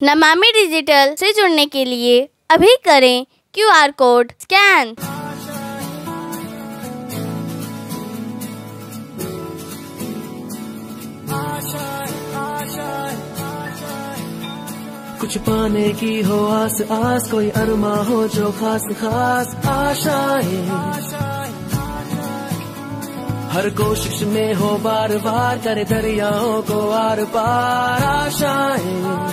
Namami digital से जुड़ने के लिए अभी करें QR कोड स्कैन। कुछ पाने की हो आस आस, कोई अरमा हो जो खास खास आशाएं, हर कोशिश में हो बार बार करे दरियाओं को आर पार आशाएं,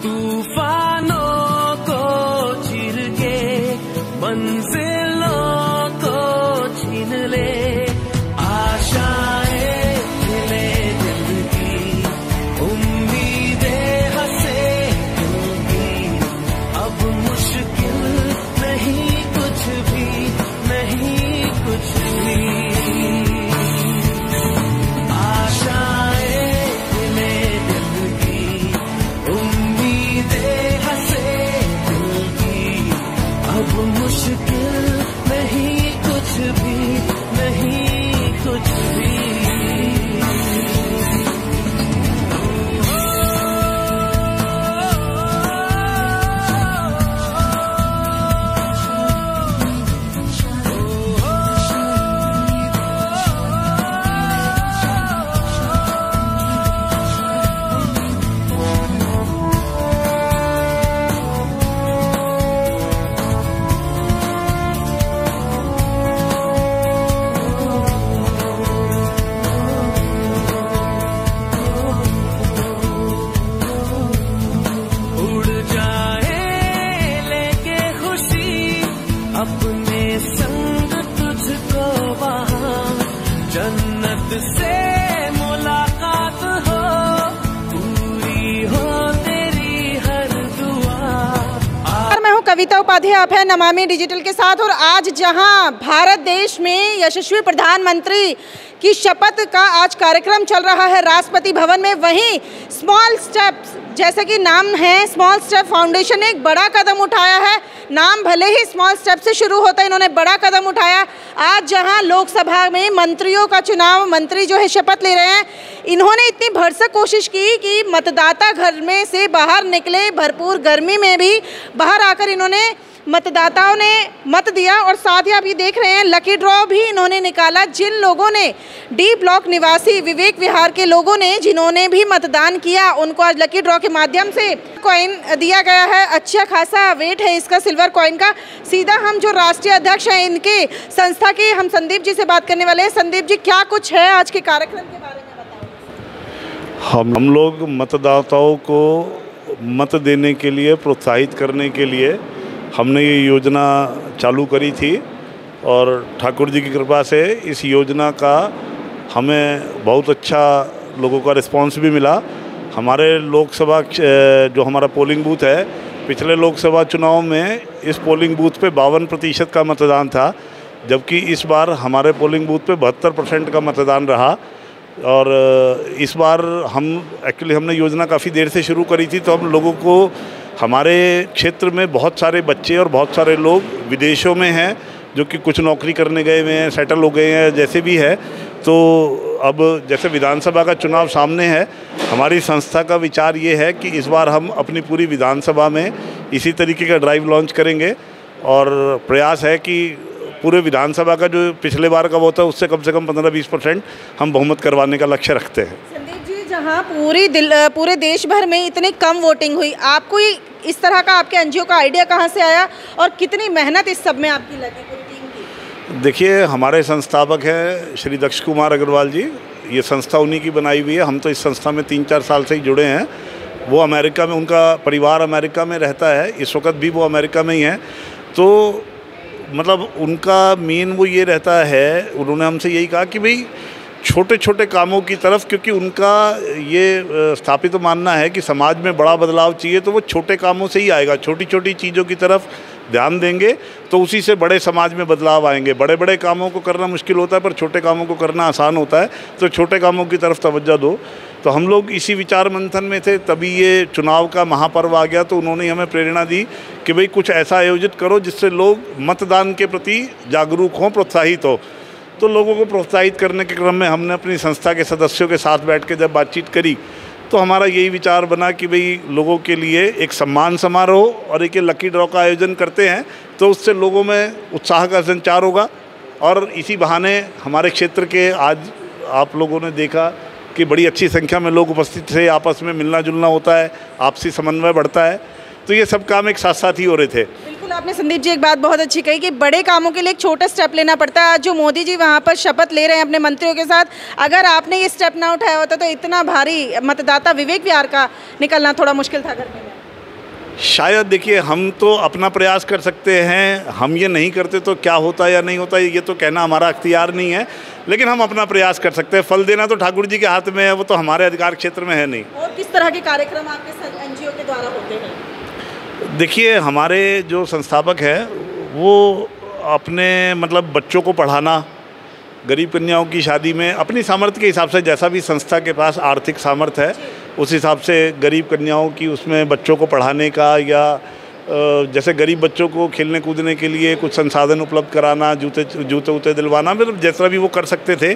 तूफानों को चीर के मंजिलों को छीन ले, आशाएं मिले दिल की, उम्मीदें हंसे दिल की, अब मुश्किल नहीं कुछ भी, नहीं कुछ भी, आशाएं मिले दिल की, उम्मीदें हंसे दिल की, अब मुश्किल नहीं कुछ भी, नहीं कुछ भी। अपने संग तुझको वहाँ जन्नत से मुलाकात हो, पूरी हो तेरी हर दुआ। मैं हूँ कविता उपाध्याय, आप है नमामि डिजिटल के साथ। और आज जहाँ भारत देश में यशस्वी प्रधानमंत्री की शपथ का आज कार्यक्रम चल रहा है राष्ट्रपति भवन में, वहीं स्मॉल स्टेप्स जैसे कि नाम है, स्मॉल स्टेप फाउंडेशन ने एक बड़ा कदम उठाया है। नाम भले ही स्मॉल स्टेप से शुरू होता है, इन्होंने बड़ा कदम उठाया। आज जहां लोकसभा में मंत्रियों का चुनाव, मंत्री जो है शपथ ले रहे हैं, इन्होंने इतनी भरसक कोशिश की कि मतदाता घर में से बाहर निकले, भरपूर गर्मी में भी बाहर आकर इन्होंने मतदाताओं ने मत दिया। और साथ ही आप ये देख रहे हैं लकी ड्रॉ भी इन्होंने निकाला। जिन लोगों ने डी ब्लॉक निवासी विवेक विहार के लोगों ने जिन्होंने भी मतदान किया, उनको आज लकी ड्रॉ के माध्यम से कॉइन दिया गया है। अच्छा खासा वेट है इसका, सिल्वर कॉइन का। सीधा हम जो राष्ट्रीय अध्यक्ष हैं इनके संस्था के, हम संदीप जी से बात करने वाले हैं। संदीप जी, क्या कुछ है आज के कार्यक्रम के बारे में बताओ। हम लोग मतदाताओं को मत देने के लिए, प्रोत्साहित करने के लिए हमने ये योजना चालू करी थी और ठाकुर जी की कृपा से इस योजना का हमें बहुत अच्छा लोगों का रिस्पांस भी मिला। हमारे लोकसभा जो हमारा पोलिंग बूथ है, पिछले लोकसभा चुनाव में इस पोलिंग बूथ पे 52% का मतदान था, जबकि इस बार हमारे पोलिंग बूथ पे 72% का मतदान रहा। और इस बार हमने योजना काफ़ी देर से शुरू करी थी, तो हम लोगों को, हमारे क्षेत्र में बहुत सारे बच्चे और बहुत सारे लोग विदेशों में हैं जो कि कुछ नौकरी करने गए हुए हैं, सेटल हो गए हैं, जैसे भी है। तो अब जैसे विधानसभा का चुनाव सामने है, हमारी संस्था का विचार ये है कि इस बार हम अपनी पूरी विधानसभा में इसी तरीके का ड्राइव लॉन्च करेंगे और प्रयास है कि पूरे विधानसभा का जो पिछले बार का वो था उससे कम से कम 15-20% हम बहुमत करवाने का लक्ष्य रखते हैं। संदीप जी, जहाँ पूरे देश भर में इतनी कम वोटिंग हुई, आपको इस तरह का आपके एनजीओ का आइडिया कहाँ से आया और कितनी मेहनत इस सब में आपकी लगी पूरी टीम की? देखिए, हमारे संस्थापक हैं श्री दक्ष कुमार अग्रवाल जी। ये संस्था उन्हीं की बनाई हुई है। हम तो इस संस्था में 3-4 साल से ही जुड़े हैं। वो अमेरिका में, उनका परिवार अमेरिका में रहता है, इस वक्त भी वो अमेरिका में ही है। तो मतलब उनका मेन वो ये रहता है, उन्होंने हमसे यही कहा कि भाई छोटे छोटे कामों की तरफ, क्योंकि उनका ये स्थापित तो मानना है कि समाज में बड़ा बदलाव चाहिए तो वो छोटे कामों से ही आएगा। छोटी छोटी चीज़ों की तरफ ध्यान देंगे तो उसी से बड़े समाज में बदलाव आएंगे। बड़े बड़े कामों को करना मुश्किल होता है पर छोटे कामों को करना आसान होता है, तो छोटे कामों की तरफ तवज्जो दो। तो हम लोग इसी विचार मंथन में थे, तभी ये चुनाव का महापर्व आ गया। तो उन्होंने हमें प्रेरणा दी कि भाई कुछ ऐसा आयोजित करो जिससे लोग मतदान के प्रति जागरूक हों, प्रोत्साहित हो। तो लोगों को प्रोत्साहित करने के क्रम में हमने अपनी संस्था के सदस्यों के साथ बैठ के जब बातचीत करी तो हमारा यही विचार बना कि भाई लोगों के लिए एक सम्मान समारोह और एक लकी ड्रॉ का आयोजन करते हैं, तो उससे लोगों में उत्साह का संचार होगा। और इसी बहाने हमारे क्षेत्र के आज आप लोगों ने देखा कि बड़ी अच्छी संख्या में लोग उपस्थित थे, आपस में मिलना जुलना होता है, आपसी समन्वय बढ़ता है, तो ये सब काम एक साथ साथ ही हो रहे थे। बिल्कुल, आपने संदीप जी एक बात बहुत अच्छी कही कि बड़े कामों के लिए एक छोटा स्टेप लेना पड़ता है। आज जो मोदी जी वहाँ पर शपथ ले रहे हैं अपने मंत्रियों के साथ, अगर आपने ये स्टेप ना उठाया होता तो इतना भारी मतदाता विवेक विहार का निकलना थोड़ा मुश्किल था करने में। शायद देखिए, हम तो अपना प्रयास कर सकते हैं, हम ये नहीं करते तो क्या होता या नहीं होता ये तो कहना हमारा अख्तियार नहीं है, लेकिन हम अपना प्रयास कर सकते हैं। फल देना तो ठाकुर जी के हाथ में है, वो तो हमारे अधिकार क्षेत्र में है नहीं। और किस तरह के कार्यक्रम आपके एनजीओ के द्वारा होते हैं? देखिए, हमारे जो संस्थापक हैं वो अपने मतलब बच्चों को पढ़ाना, गरीब कन्याओं की शादी में अपनी सामर्थ्य के हिसाब से, जैसा भी संस्था के पास आर्थिक सामर्थ्य है उस हिसाब से गरीब कन्याओं की उसमें बच्चों को पढ़ाने का, या जैसे गरीब बच्चों को खेलने कूदने के लिए कुछ संसाधन उपलब्ध कराना, जूते वूते दिलवाना, मतलब जैसा भी वो कर सकते थे।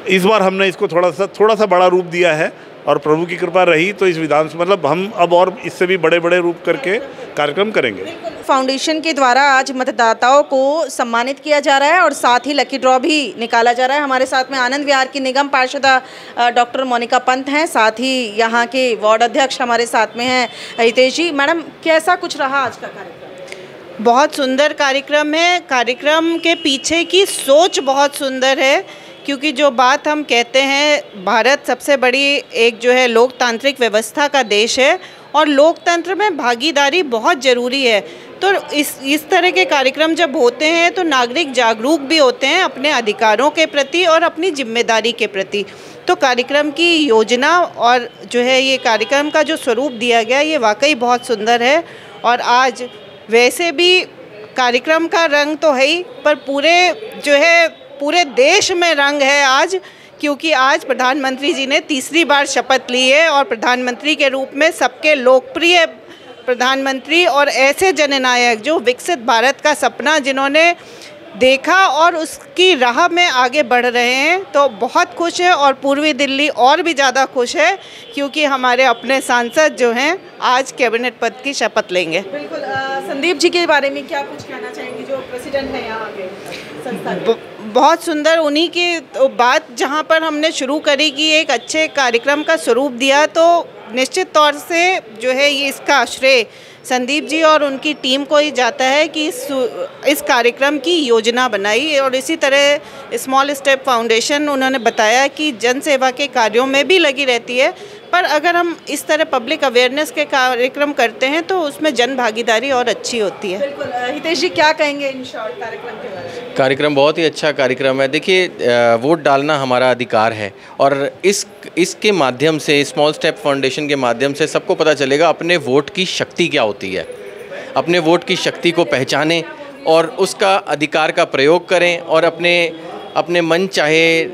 इस बार हमने इसको थोड़ा सा बड़ा रूप दिया है और प्रभु की कृपा रही तो इस विधान से मतलब हम अब और इससे भी बड़े बड़े रूप करके कार्यक्रम करेंगे। फाउंडेशन के द्वारा आज मतदाताओं को सम्मानित किया जा रहा है और साथ ही लकी ड्रॉ भी निकाला जा रहा है। हमारे साथ में आनंद विहार की निगम पार्षदा डॉक्टर मोनिका पंत हैं, साथ ही यहाँ के वार्ड अध्यक्ष हमारे साथ में हैं हितेश जी। मैडम, कैसा कुछ रहा आज का कार्यक्रम? बहुत सुंदर कार्यक्रम है। कार्यक्रम के पीछे की सोच बहुत सुंदर है, क्योंकि जो बात हम कहते हैं, भारत सबसे बड़ी एक जो है लोकतांत्रिक व्यवस्था का देश है और लोकतंत्र में भागीदारी बहुत ज़रूरी है। तो इस तरह के कार्यक्रम जब होते हैं तो नागरिक जागरूक भी होते हैं अपने अधिकारों के प्रति और अपनी जिम्मेदारी के प्रति। तो कार्यक्रम की योजना और जो है ये कार्यक्रम का जो स्वरूप दिया गया ये वाकई बहुत सुंदर है। और आज वैसे भी कार्यक्रम का रंग तो है ही, पर पूरे देश में रंग है आज, क्योंकि आज प्रधानमंत्री जी ने तीसरी बार शपथ ली है और प्रधानमंत्री के रूप में सबके लोकप्रिय प्रधानमंत्री और ऐसे जननायक जो विकसित भारत का सपना जिन्होंने देखा और उसकी राह में आगे बढ़ रहे हैं, तो बहुत खुश है। और पूर्वी दिल्ली और भी ज़्यादा खुश है क्योंकि हमारे अपने सांसद जो हैं आज कैबिनेट पद की शपथ लेंगे। बिल्कुल। संदीप जी के बारे में क्या कुछ कहना चाहेंगे जो प्रेसिडेंट हैं यहाँ के संस्था? बहुत सुंदर, उन्हीं की तो बात जहाँ पर हमने शुरू करी कि एक अच्छे कार्यक्रम का स्वरूप दिया, तो निश्चित तौर से जो है ये इसका श्रेय संदीप जी और उनकी टीम को ही जाता है कि इस कार्यक्रम की योजना बनाई। और इसी तरह स्मॉल स्टेप फाउंडेशन उन्होंने बताया कि जन सेवा के कार्यों में भी लगी रहती है, पर अगर हम इस तरह पब्लिक अवेयरनेस के कार्यक्रम करते हैं तो उसमें जन भागीदारी और अच्छी होती है। बिल्कुल। हितेश जी, क्या कहेंगे इन शॉर्ट कार्यक्रम के बारे में? कार्यक्रम बहुत ही अच्छा कार्यक्रम है। देखिए, वोट डालना हमारा अधिकार है और इसके माध्यम से, स्मॉल स्टेप फाउंडेशन के माध्यम से सबको पता चलेगा अपने वोट की शक्ति क्या होती है। अपने वोट की शक्ति को पहचानें और उसका अधिकार का प्रयोग करें और अपने मन चाहे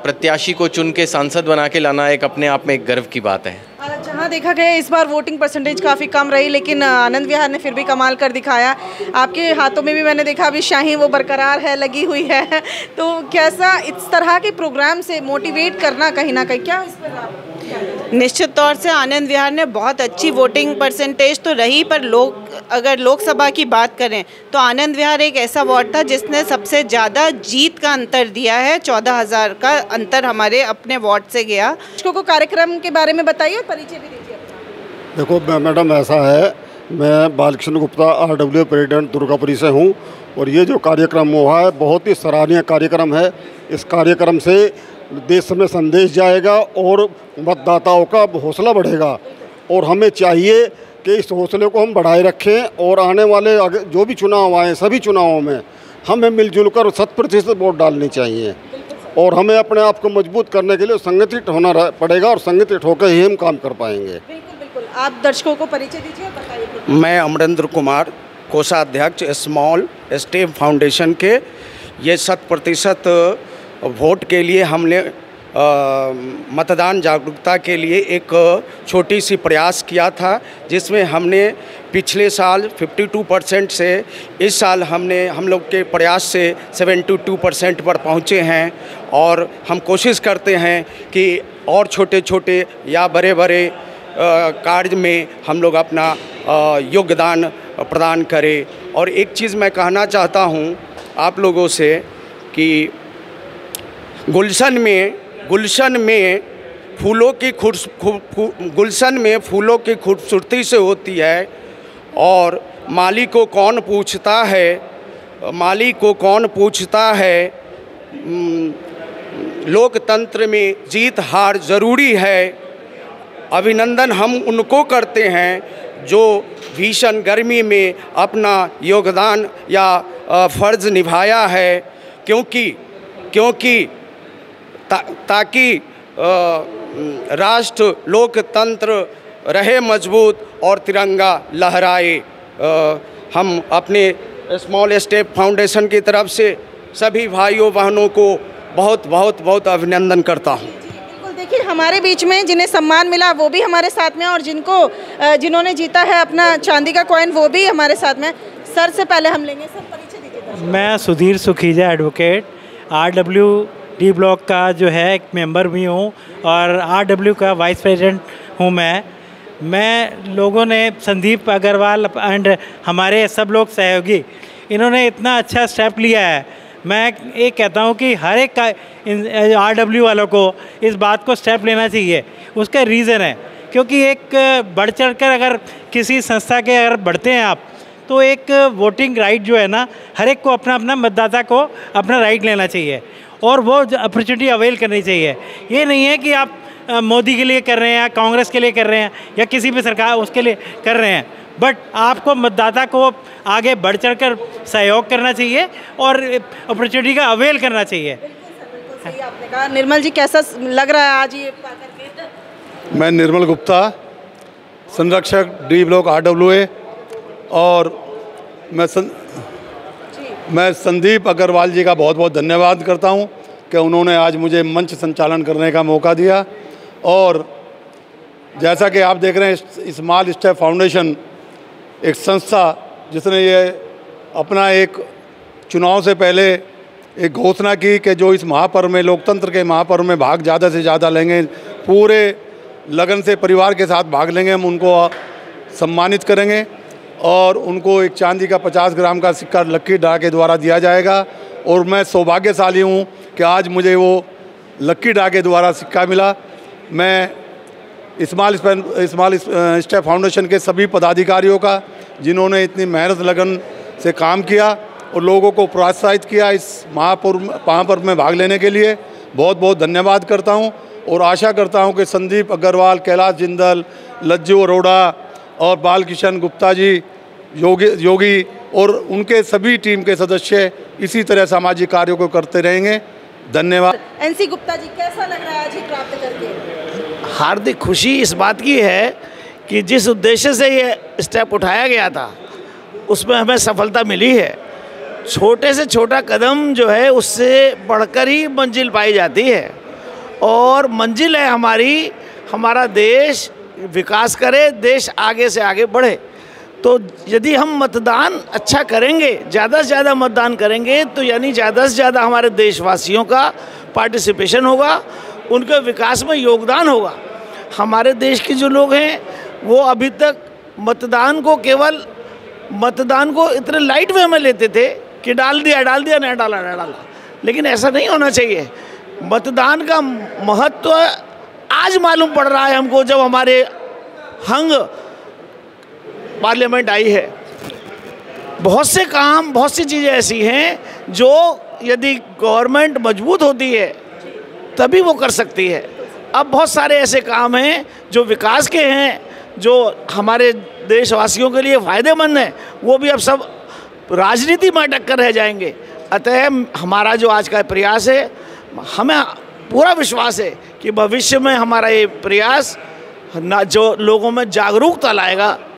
प्रत्याशी को चुन के सांसद बना के लाना एक अपने आप में एक गर्व की बात है। जहाँ देखा गया इस बार वोटिंग परसेंटेज काफ़ी कम रही, लेकिन आनंद विहार ने फिर भी कमाल कर दिखाया। आपके हाथों में भी मैंने देखा अभी शाही वो बरकरार है, लगी हुई है। तो कैसा इस तरह के प्रोग्राम से मोटिवेट करना कहीं ना कहीं, क्या इस पर आप? निश्चित तौर से आनंद विहार ने बहुत अच्छी वोटिंग परसेंटेज तो रही, पर अगर लोकसभा की बात करें तो आनंद विहार एक ऐसा वार्ड था जिसने सबसे ज़्यादा जीत का अंतर दिया है। 14,000 का अंतर हमारे अपने वार्ड से गया। को कार्यक्रम के बारे में बताइए और परिचय भी दीजिए अपना। देखो मैडम, ऐसा है, मैं बालकृष्ण गुप्ता RW प्रेसिडेंट दुर्गापुरी से हूँ और ये जो कार्यक्रम हुआ है बहुत ही सराहनीय कार्यक्रम है। इस कार्यक्रम से देश में संदेश जाएगा और मतदाताओं का हौसला बढ़ेगा और हमें चाहिए कि इस हौसले को हम बढ़ाए रखें और आने वाले जो भी चुनाव आए सभी चुनावों में हमें मिलजुल कर 100% वोट डालनी चाहिए और हमें अपने आप को मजबूत करने के लिए संगठित होना पड़ेगा और संगठित होकर ही हम काम कर पाएंगे। बिल्कुल बिल्कुल। आप दर्शकों को परिचय दीजिए और बताइए। मैं अमरेंद्र कुमार, कोषाध्यक्ष स्मॉल स्टेप फाउंडेशन के। ये 100% वोट के लिए हमने मतदान जागरूकता के लिए एक छोटी सी प्रयास किया था, जिसमें हमने पिछले साल 52% से इस साल हम लोग के प्रयास से 72% पर पहुँचे हैं। और हम कोशिश करते हैं कि और छोटे छोटे या बड़े बड़े कार्य में हम लोग अपना योगदान प्रदान करें। और एक चीज़ मैं कहना चाहता हूँ आप लोगों से कि गुलशन में फूलों की खूबसूरती से होती है, और माली को कौन पूछता है, लोकतंत्र में जीत हार ज़रूरी है। अभिनंदन हम उनको करते हैं जो भीषण गर्मी में अपना योगदान या फ़र्ज़ निभाया है, क्योंकि ताकि राष्ट्र लोकतंत्र रहे मजबूत और तिरंगा लहराए। हम अपने स्मॉल स्टेप फाउंडेशन की तरफ से सभी भाइयों बहनों को बहुत अभिनंदन करता हूँ। बिल्कुल, देखिए हमारे बीच में जिन्हें सम्मान मिला वो भी हमारे साथ में, और जिन्होंने जीता है अपना चांदी का कॉइन वो भी हमारे साथ में। सर से पहले हम लेंगे, सर परिचय दीजिए। मैं Sudhir Sukhija, advocate, RWD block का जो है एक मेंबर भी हूँ और RW का वाइस प्रेसिडेंट हूँ मैं लोगों ने संदीप अग्रवाल एंड हमारे सब लोग सहयोगी, इन्होंने इतना अच्छा स्टेप लिया है। मैं ये कहता हूँ कि हर एक का RW वालों को इस बात को स्टेप लेना चाहिए। उसका रीज़न है क्योंकि एक बढ़ चढ़ कर अगर किसी संस्था के अगर बढ़ते हैं आप, तो एक वोटिंग राइट जो है ना, हर एक को अपना मतदाता को अपना राइट लेना चाहिए और वो अपॉर्चुनिटी अवेल करनी चाहिए। ये नहीं है कि आप मोदी के लिए कर रहे हैं या कांग्रेस के लिए कर रहे हैं या किसी भी सरकार उसके लिए कर रहे हैं, बट आपको मतदाता को आगे बढ़ चढ़ कर सहयोग करना चाहिए और अपॉर्चुनिटी का अवेल करना चाहिए। बिल्कुल सही आपने कहा। निर्मल जी, कैसा लग रहा है आज ये करके? मैं निर्मल गुप्ता, संरक्षक D ब्लॉक RWA, और मैं संदीप अग्रवाल जी का बहुत धन्यवाद करता हूं कि उन्होंने आज मुझे मंच संचालन करने का मौका दिया। और जैसा कि आप देख रहे हैं, स्मॉल स्टेप फाउंडेशन एक संस्था जिसने ये अपना एक चुनाव से पहले एक घोषणा की कि जो इस महापर्व में, लोकतंत्र के महापर्व में भाग ज़्यादा से ज़्यादा लेंगे, पूरे लगन से परिवार के साथ भाग लेंगे, हम उनको सम्मानित करेंगे और उनको एक चांदी का 50 ग्राम का सिक्का लक्की ड्रा के द्वारा दिया जाएगा। और मैं सौभाग्यशाली हूँ कि आज मुझे वो लक्की ड्रा के द्वारा सिक्का मिला। मैं स्मॉल स्टेप फाउंडेशन के सभी पदाधिकारियों का, जिन्होंने इतनी मेहनत लगन से काम किया और लोगों को प्रोत्साहित किया इस महापर्व में भाग लेने के लिए, बहुत धन्यवाद करता हूँ। और आशा करता हूँ कि संदीप अग्रवाल, कैलाश जिंदल, लज्जू अरोड़ा और बालकिशन गुप्ता जी, योगी और उनके सभी टीम के सदस्य इसी तरह सामाजिक कार्यों को करते रहेंगे। धन्यवाद। NC गुप्ता जी, कैसा लग रहा है आज ये प्राप्त करके? हार्दिक खुशी इस बात की है कि जिस उद्देश्य से ये स्टेप उठाया गया था उसमें हमें सफलता मिली है। छोटे से छोटा कदम जो है उससे बढ़कर ही मंजिल पाई जाती है, और मंजिल है हमारा देश विकास करे, देश आगे से आगे बढ़े। तो यदि हम मतदान अच्छा करेंगे, ज़्यादा से ज़्यादा मतदान करेंगे, तो यानी ज़्यादा से ज़्यादा हमारे देशवासियों का पार्टिसिपेशन होगा, उनके विकास में योगदान होगा। हमारे देश के जो लोग हैं वो अभी तक मतदान को इतने लाइट वे में लेते थे कि डाल दिया नहीं डाला, लेकिन ऐसा नहीं होना चाहिए। मतदान का महत्व आज मालूम पड़ रहा है हमको, जब हमारे हंग पार्लियामेंट आई है। बहुत सी चीज़ें ऐसी हैं जो यदि गवर्नमेंट मजबूत होती है तभी वो कर सकती है। अब बहुत सारे ऐसे काम हैं जो विकास के हैं, जो हमारे देशवासियों के लिए फ़ायदेमंद हैं, वो भी अब सब राजनीति में अटक कर रह जाएंगे। अतः हमारा जो आज का प्रयास है, हमें पूरा विश्वास है कि भविष्य में हमारा ये प्रयास जो लोगों में जागरूकता लाएगा,